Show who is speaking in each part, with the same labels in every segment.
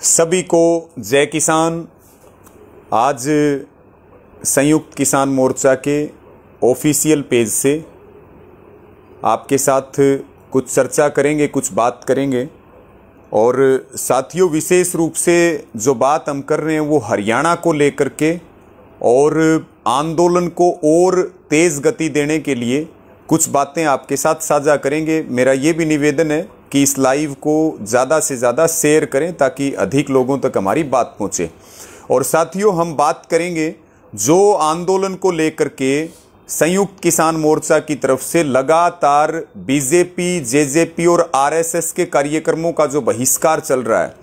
Speaker 1: सभी को जय किसान। आज संयुक्त किसान मोर्चा के ऑफिशियल पेज से आपके साथ कुछ चर्चा करेंगे, कुछ बात करेंगे। और साथियों, विशेष रूप से जो बात हम कर रहे हैं वो हरियाणा को लेकर के और आंदोलन को और तेज़ गति देने के लिए कुछ बातें आपके साथ साझा करेंगे। मेरा ये भी निवेदन है कि इस लाइव को ज़्यादा से ज़्यादा शेयर करें ताकि अधिक लोगों तक हमारी बात पहुँचे। और साथियों, हम बात करेंगे जो आंदोलन को लेकर के संयुक्त किसान मोर्चा की तरफ से लगातार बीजेपी, जेजेपी और आरएसएस के कार्यक्रमों का जो बहिष्कार चल रहा है।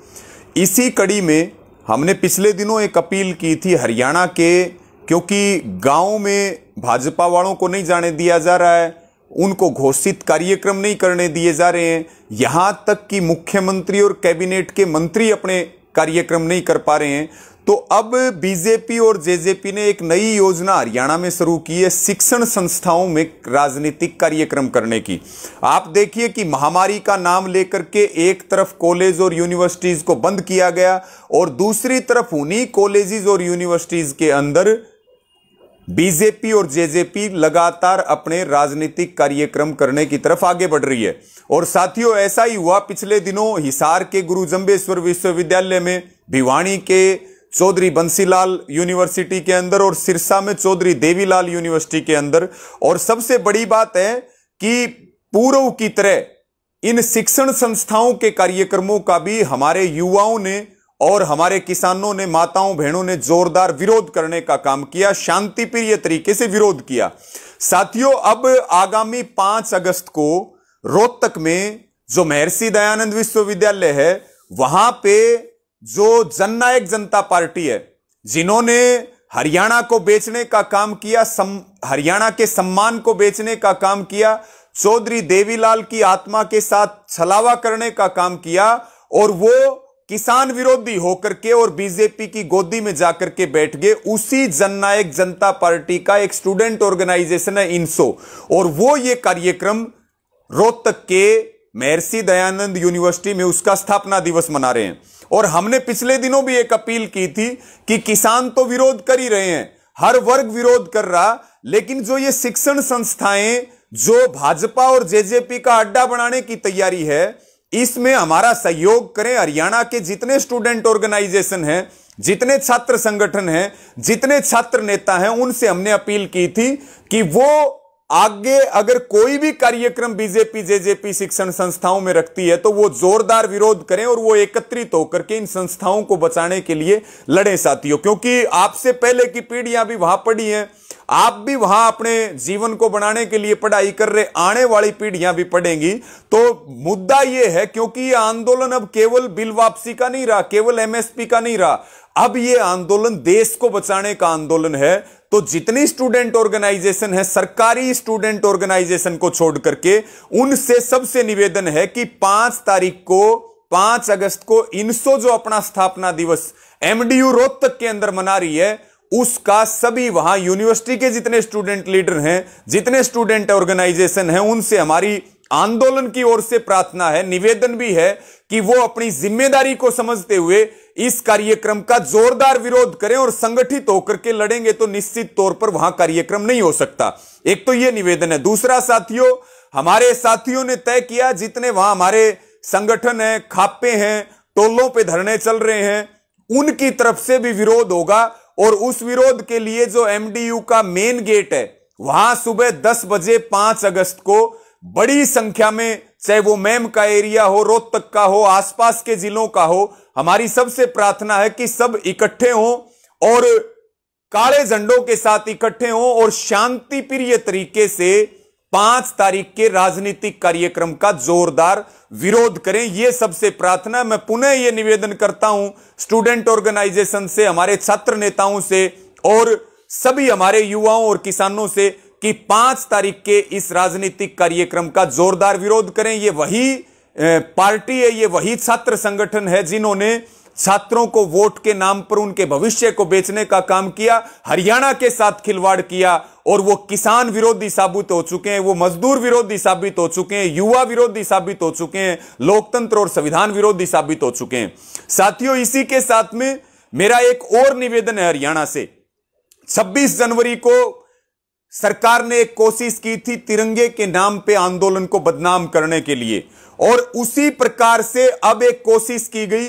Speaker 1: इसी कड़ी में हमने पिछले दिनों एक अपील की थी हरियाणा के, क्योंकि गांव में भाजपा वालों को नहीं जाने दिया जा रहा है, उनको घोषित कार्यक्रम नहीं करने दिए जा रहे हैं, यहां तक कि मुख्यमंत्री और कैबिनेट के मंत्री अपने कार्यक्रम नहीं कर पा रहे हैं। तो अब बीजेपी और जेजेपी ने एक नई योजना हरियाणा में शुरू की है शिक्षण संस्थाओं में राजनीतिक कार्यक्रम करने की। आप देखिए कि महामारी का नाम लेकर के एक तरफ कॉलेज और यूनिवर्सिटीज को बंद किया गया और दूसरी तरफ उन्हीं कॉलेजेस और यूनिवर्सिटीज के अंदर बीजेपी और जेजेपी लगातार अपने राजनीतिक कार्यक्रम करने की तरफ आगे बढ़ रही है। और साथियों, ऐसा ही हुआ पिछले दिनों हिसार के गुरु जंबेश्वर विश्वविद्यालय में, भिवानी के चौधरी बंसीलाल यूनिवर्सिटी के अंदर और सिरसा में चौधरी देवीलाल यूनिवर्सिटी के अंदर। और सबसे बड़ी बात है कि पूर्व की तरह इन शिक्षण संस्थाओं के कार्यक्रमों का भी हमारे युवाओं ने और हमारे किसानों ने, माताओं बहनों ने जोरदार विरोध करने का काम किया, शांतिप्रिय तरीके से विरोध किया। साथियों, अब आगामी 5 अगस्त को रोहतक में जो महर्षि दयानंद विश्वविद्यालय है, वहां पे जो जननायक जनता पार्टी है, जिन्होंने हरियाणा को बेचने का काम किया, हरियाणा के सम्मान को बेचने का काम किया, चौधरी देवीलाल की आत्मा के साथ छलावा करने का काम किया, और वो किसान विरोधी होकर के और बीजेपी की गोदी में जाकर के बैठ गए। उसी जननायक जनता पार्टी का एक स्टूडेंट ऑर्गेनाइजेशन है इनसो, और वो ये कार्यक्रम रोहतक के महर्षि दयानंद यूनिवर्सिटी में उसका स्थापना दिवस मना रहे हैं। और हमने पिछले दिनों भी एक अपील की थी कि किसान तो विरोध कर ही रहे हैं, हर वर्ग विरोध कर रहा, लेकिन जो ये शिक्षण संस्थाएं जो भाजपा और जेजेपी का अड्डा बनाने की तैयारी है, इसमें हमारा सहयोग करें। हरियाणा के जितने स्टूडेंट ऑर्गेनाइजेशन हैं, जितने छात्र संगठन हैं, जितने छात्र नेता हैं, उनसे हमने अपील की थी कि वो आगे अगर कोई भी कार्यक्रम बीजेपी जेजेपी शिक्षण संस्थाओं में रखती है तो वो जोरदार विरोध करें और वो एकत्रित होकर के इन संस्थाओं को बचाने के लिए लड़े साथियों। क्योंकि आपसे पहले की पीढ़ियां भी वहां पढ़ी हैं, आप भी वहां अपने जीवन को बनाने के लिए पढ़ाई कर रहे, आने वाली पीढ़ियां भी पढ़ेंगी। तो मुद्दा यह है, क्योंकि यह आंदोलन अब केवल बिल वापसी का नहीं रहा, केवल एमएसपी का नहीं रहा, अब यह आंदोलन देश को बचाने का आंदोलन है। तो जितनी स्टूडेंट ऑर्गेनाइजेशन है, सरकारी स्टूडेंट ऑर्गेनाइजेशन को छोड़ करके, उनसे सबसे निवेदन है कि 5 अगस्त को इनसो जो अपना स्थापना दिवस एमडीयू रोहतक के अंदर मना रही है, उसका सभी वहां यूनिवर्सिटी के जितने स्टूडेंट लीडर हैं, जितने स्टूडेंट ऑर्गेनाइजेशन हैं, उनसे हमारी आंदोलन की ओर से प्रार्थना है, निवेदन भी है कि वो अपनी जिम्मेदारी को समझते हुए इस कार्यक्रम का जोरदार विरोध करें और संगठित होकर के लड़ेंगे तो निश्चित तौर पर वहां कार्यक्रम नहीं हो सकता। एक तो यह निवेदन है। दूसरा साथियों, हमारे साथियों ने तय किया, जितने वहां हमारे संगठन है, खापे हैं, टोलों पे धरने चल रहे हैं, उनकी तरफ से भी विरोध होगा। और उस विरोध के लिए जो एमडीयू का मेन गेट है, वहां सुबह 10 बजे 5 अगस्त को बड़ी संख्या में, चाहे वो मैम का एरिया हो, रोहतक का हो, आसपास के जिलों का हो, हमारी सबसे प्रार्थना है कि सब इकट्ठे हों और काले झंडों के साथ इकट्ठे हों और शांति प्रिय तरीके से 5 तारीख के राजनीतिक कार्यक्रम का जोरदार विरोध करें। यह सबसे प्रार्थना। मैं पुनः यह निवेदन करता हूं स्टूडेंट ऑर्गेनाइजेशन से, हमारे छात्र नेताओं से और सभी हमारे युवाओं और किसानों से कि 5 तारीख के इस राजनीतिक कार्यक्रम का जोरदार विरोध करें। ये वही पार्टी है, ये वही छात्र संगठन है जिन्होंने छात्रों को वोट के नाम पर उनके भविष्य को बेचने का काम किया, हरियाणा के साथ खिलवाड़ किया और वो किसान विरोधी साबित हो चुके हैं, वो मजदूर विरोधी साबित हो चुके हैं, युवा विरोधी साबित हो चुके हैं, लोकतंत्र और संविधान विरोधी साबित हो चुके हैं। साथियों, इसी के साथ में मेरा एक और निवेदन है हरियाणा से। 26 जनवरी को सरकार ने एक कोशिश की थी तिरंगे के नाम पे आंदोलन को बदनाम करने के लिए, और उसी प्रकार से अब एक कोशिश की गई,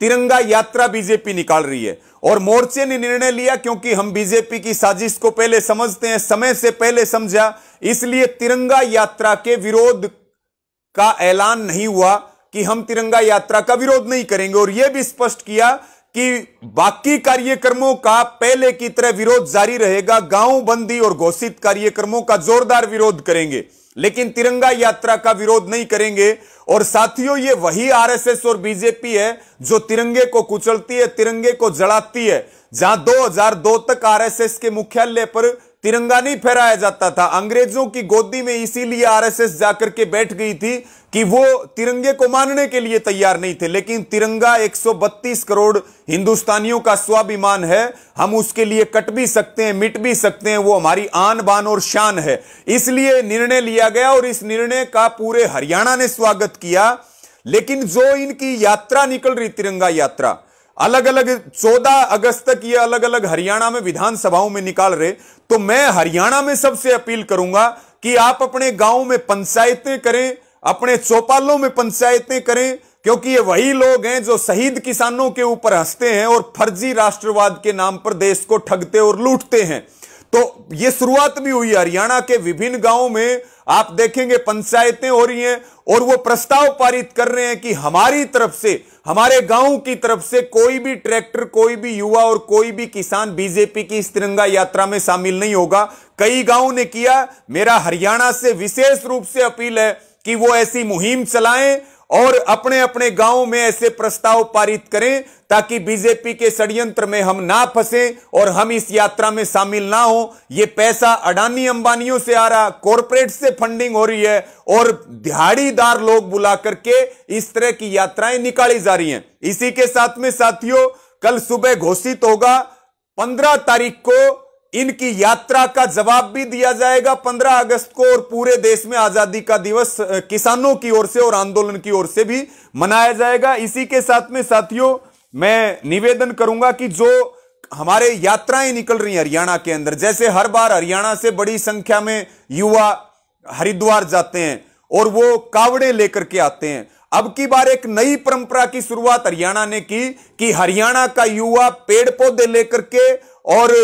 Speaker 1: तिरंगा यात्रा बीजेपी निकाल रही है। और मोर्चे ने निर्णय लिया, क्योंकि हम बीजेपी की साजिश को पहले समझते हैं, समय से पहले समझा, इसलिए तिरंगा यात्रा के विरोध का ऐलान नहीं हुआ कि हम तिरंगा यात्रा का विरोध नहीं करेंगे, और यह भी स्पष्ट किया कि बाकी कार्यक्रमों का पहले की तरह विरोध जारी रहेगा, गांव बंदी और घोषित कार्यक्रमों का जोरदार विरोध करेंगे, लेकिन तिरंगा यात्रा का विरोध नहीं करेंगे। और साथियों, ये वही आरएसएस और बीजेपी है जो तिरंगे को कुचलती है, तिरंगे को जलाती है। जहां 2002 तक आरएसएस के मुख्यालय पर तिरंगा नहीं फहराया जाता था, अंग्रेजों की गोदी में इसीलिए आरएसएस जाकर के बैठ गई थी कि वो तिरंगे को मानने के लिए तैयार नहीं थे। लेकिन तिरंगा 132 करोड़ हिंदुस्तानियों का स्वाभिमान है, हम उसके लिए कट भी सकते हैं, मिट भी सकते हैं, वो हमारी आन बान और शान है। इसलिए निर्णय लिया गया और इस निर्णय का पूरे हरियाणा ने स्वागत किया। लेकिन जो इनकी यात्रा निकल रही, तिरंगा यात्रा, अलग अलग 14 अगस्त तक ये अलग अलग हरियाणा में विधानसभाओं में निकाल रहे, तो मैं हरियाणा में सबसे अपील करूंगा कि आप अपने गांव में पंचायतें करें, अपने चौपालों में पंचायतें करें, क्योंकि ये वही लोग हैं जो शहीद किसानों के ऊपर हंसते हैं और फर्जी राष्ट्रवाद के नाम पर देश को ठगते और लूटते हैं। तो ये शुरुआत भी हुई हरियाणा के विभिन्न गांवों में, आप देखेंगे पंचायतें हो रही हैं और वो प्रस्ताव पारित कर रहे हैं कि हमारी तरफ से, हमारे गांव की तरफ से कोई भी ट्रैक्टर, कोई भी युवा और कोई भी किसान बीजेपी की इस तिरंगा यात्रा में शामिल नहीं होगा। कई गांवों ने किया। मेरा हरियाणा से विशेष रूप से अपील है कि वो ऐसी मुहिम चलाएं और अपने अपने गांव में ऐसे प्रस्ताव पारित करें, ताकि बीजेपी के षड्यंत्र में हम ना फंसें और हम इस यात्रा में शामिल ना हो। ये पैसा अडानी अंबानियों से आ रहा, कॉरपोरेट से फंडिंग हो रही है और दिहाड़ीदार लोग बुला करके इस तरह की यात्राएं निकाली जा रही हैं। इसी के साथ में साथियों, कल सुबह घोषित होगा 15 तारीख को इनकी यात्रा का जवाब भी दिया जाएगा 15 अगस्त को, और पूरे देश में आजादी का दिवस किसानों की ओर से और आंदोलन की ओर से भी मनाया जाएगा। इसी के साथ में साथियों, मैं निवेदन करूंगा कि जो हमारे यात्राएं निकल रही हैं हरियाणा के अंदर, जैसे हर बार हरियाणा से बड़ी संख्या में युवा हरिद्वार जाते हैं और वो कावड़े लेकर के आते हैं, अब की बार एक नई परंपरा की शुरुआत हरियाणा ने की कि हरियाणा का युवा पेड़ पौधे लेकर के और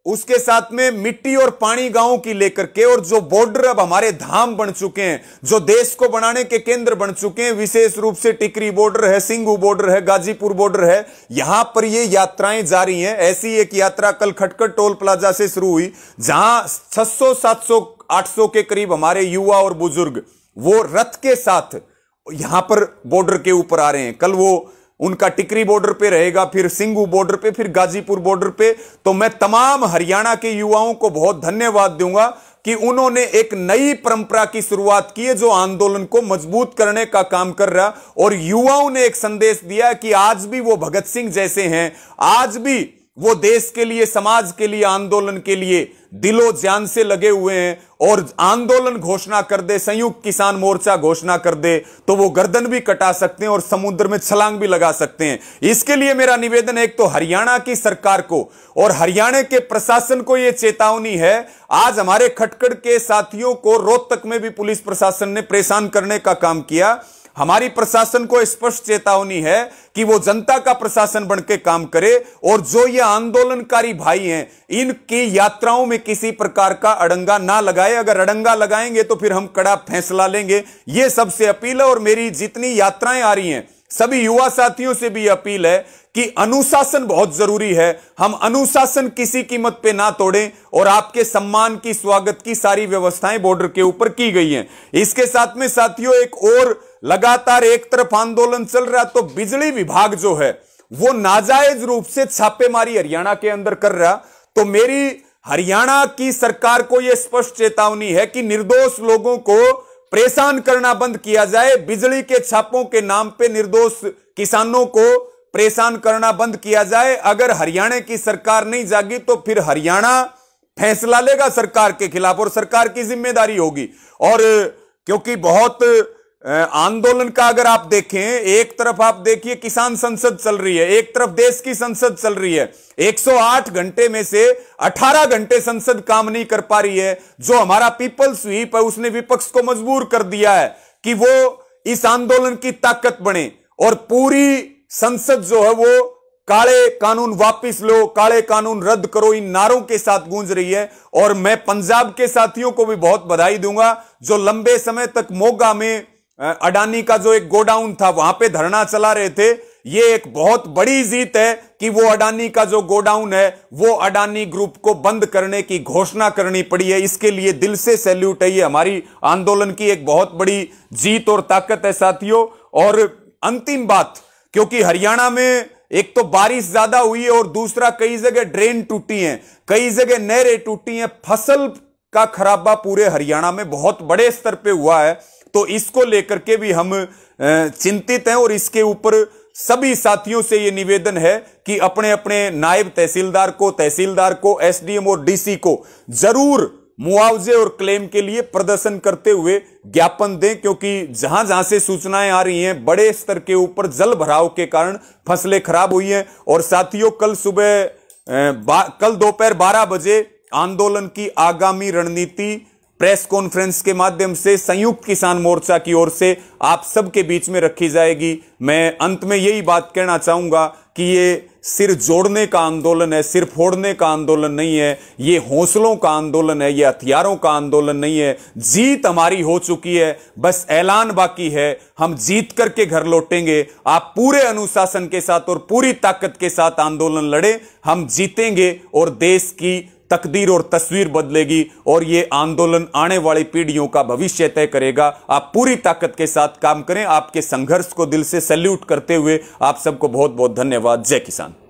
Speaker 1: उसके साथ में मिट्टी और पानी गांवों की लेकर के, और जो बॉर्डर अब हमारे धाम बन चुके हैं, जो देश को बनाने के केंद्र बन चुके हैं, विशेष रूप से टिकरी बॉर्डर है, सिंगू बॉर्डर है, गाजीपुर बॉर्डर है, यहां पर ये यात्राएं जारी हैं। ऐसी एक यात्रा कल खटखट टोल प्लाजा से शुरू हुई, जहां 600, 700, 800 के करीब हमारे युवा और बुजुर्ग वो रथ के साथ यहां पर बॉर्डर के ऊपर आ रहे हैं। कल वो उनका टिकरी बॉर्डर पे रहेगा, फिर सिंगू बॉर्डर पे, फिर गाजीपुर बॉर्डर पे। तो मैं तमाम हरियाणा के युवाओं को बहुत धन्यवाद दूंगा कि उन्होंने एक नई परंपरा की शुरुआत की है जो आंदोलन को मजबूत करने का काम कर रहा, और युवाओं ने एक संदेश दिया कि आज भी वो भगत सिंह जैसे हैं, आज भी वो देश के लिए, समाज के लिए, आंदोलन के लिए दिलो जान से लगे हुए हैं। और आंदोलन घोषणा कर दे, संयुक्त किसान मोर्चा घोषणा कर दे, तो वो गर्दन भी कटा सकते हैं और समुद्र में छलांग भी लगा सकते हैं। इसके लिए मेरा निवेदन है, एक तो हरियाणा की सरकार को और हरियाणा के प्रशासन को यह चेतावनी है। आज हमारे खटखड़ के साथियों को रोहतक में भी पुलिस प्रशासन ने परेशान करने का काम किया। हमारी प्रशासन को स्पष्ट चेतावनी है कि वो जनता का प्रशासन बनकर काम करे, और जो ये आंदोलनकारी भाई हैं, इनकी यात्राओं में किसी प्रकार का अड़ंगा ना लगाए। अगर अड़ंगा लगाएंगे तो फिर हम कड़ा फैसला लेंगे। ये सबसे अपील है। और मेरी जितनी यात्राएं आ रही हैं, सभी युवा साथियों से भी अपील है कि अनुशासन बहुत जरूरी है। हम अनुशासन किसी कीमत पे ना तोड़ें, और आपके सम्मान की, स्वागत की सारी व्यवस्थाएं बॉर्डर के ऊपर की गई हैं। इसके साथ में साथियों, एक और लगातार एक तरफ आंदोलन चल रहा, तो बिजली विभाग जो है वो नाजायज रूप से छापेमारी हरियाणा के अंदर कर रहा। तो मेरी हरियाणा की सरकार को यह स्पष्ट चेतावनी है कि निर्दोष लोगों को परेशान करना बंद किया जाए। बिजली के छापों के नाम पे निर्दोष किसानों को परेशान करना बंद किया जाए। अगर हरियाणा की सरकार नहीं जागी तो फिर हरियाणा फैसला लेगा सरकार के खिलाफ और सरकार की जिम्मेदारी होगी। और क्योंकि बहुत आंदोलन का अगर आप देखें, एक तरफ आप देखिए किसान संसद चल रही है, एक तरफ देश की संसद चल रही है। 108 घंटे में से 18 घंटे संसद काम नहीं कर पा रही है। जो हमारा पीपल्स व्हीप है उसने विपक्ष को मजबूर कर दिया है कि वो इस आंदोलन की ताकत बने और पूरी संसद जो है वो काले कानून वापिस लो, काले कानून रद्द करो, इन नारों के साथ गूंज रही है। और मैं पंजाब के साथियों को भी बहुत बधाई दूंगा जो लंबे समय तक मोगा में अडानी का जो एक गोडाउन था वहां पे धरना चला रहे थे। ये एक बहुत बड़ी जीत है कि वो अडानी का जो गोडाउन है वो अडानी ग्रुप को बंद करने की घोषणा करनी पड़ी है। इसके लिए दिल से सैल्यूट है। ये हमारी आंदोलन की एक बहुत बड़ी जीत और ताकत है साथियों। और अंतिम बात, क्योंकि हरियाणा में एक तो बारिश ज्यादा हुई है और दूसरा कई जगह ड्रेन टूटी हैं, कई जगह नहरें टूटी हैं, फसल का खराबा पूरे हरियाणा में बहुत बड़े स्तर पे हुआ है। तो इसको लेकर के भी हम चिंतित हैं और इसके ऊपर सभी साथियों से यह निवेदन है कि अपने अपने नायब तहसीलदार को, एसडीएम और डीसी को जरूर मुआवजे और क्लेम के लिए प्रदर्शन करते हुए ज्ञापन दें, क्योंकि जहां जहां से सूचनाएं आ रही हैं बड़े स्तर के ऊपर जल भराव के कारण फसलें खराब हुई हैं। और साथियों कल दोपहर 12 बजे आंदोलन की आगामी रणनीति प्रेस कॉन्फ्रेंस के माध्यम से संयुक्त किसान मोर्चा की ओर से आप सबके बीच में रखी जाएगी। मैं अंत में यही बात कहना चाहूंगा कि ये सिर जोड़ने का आंदोलन है, सिर फोड़ने का आंदोलन नहीं है। ये हौसलों का आंदोलन है, ये हथियारों का आंदोलन नहीं है। जीत हमारी हो चुकी है, बस ऐलान बाकी है। हम जीत करके घर लौटेंगे। आप पूरे अनुशासन के साथ और पूरी ताकत के साथ आंदोलन लड़े, हम जीतेंगे और देश की तकदीर और तस्वीर बदलेगी और ये आंदोलन आने वाली पीढ़ियों का भविष्य तय करेगा। आप पूरी ताकत के साथ काम करें। आपके संघर्ष को दिल से सैल्यूट करते हुए आप सबको बहुत बहुत धन्यवाद। जय किसान।